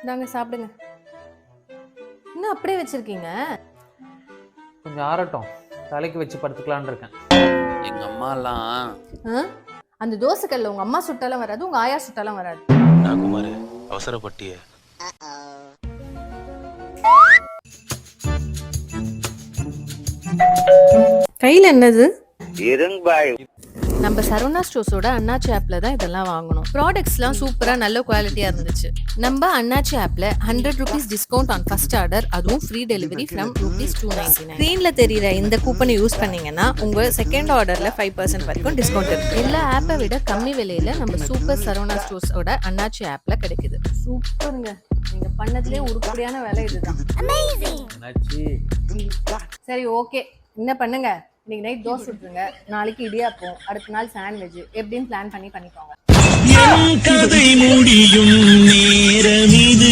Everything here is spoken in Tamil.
நாங்க சாப்பிடுங்க. இன்னும் அப்படியே வச்சிருக்கீங்க? கொஞ்சம் ஆறட்டும், தலைக்கு வச்சு படுத்துக்கலான்னு இருக்கேன். எங்க அம்மாலாம் அந்த தோசைக்கல்ல உங்க அம்மா சுட்டாலும் வராது, உங்க ஆயா சுட்டாலும் வராது. நான் குமார் அவசரப்பட்டிய கையில என்னது? இருங்பாய். நம்ம சரவணா ஸ்டோர்ஸோட அண்ணாச்சி ஆப்ல தான் இதெல்லாம் வாங்கணும். ப்ராடக்ட்ஸ்லாம் சூப்பரா நல்ல குவாலிட்டியா இருந்துச்சு. நம்ம அண்ணாச்சி ஆப்ல 100 rupees discount on first order, அதுவும் ஃப்ரீ டெலிவரி ஃப்ரம் ₹299. ஸ்க்ரீன்ல தெரியுற இந்த கூப்பனை யூஸ் பண்ணீங்கன்னா உங்க செகண்ட் ஆர்டர்ல 5% வரைக்கும் டிஸ்கவுண்ட் இருக்கு. எல்லா ஆப்பை விட கம்மி விலையில நம்ம சூப்பர் சரவணா ஸ்டோர்ஸோட அண்ணாச்சி ஆப்ல கிடைக்குது. சூப்பருங்க, நீங்க பண்ணதுலயே உருப்படியான வேலை இதுதான். சரி, ஓகே, என்ன பண்ணுங்க, இன்னைக்கு நைட் தோசை சுட்டுருங்க, நாளைக்கு இடியாப்பம், அடுத்த நாள் சாண்ட்விச், எப்படின்னு பிளான் பண்ணிக்கோங்க. கதை முடியும் நேரம் இது.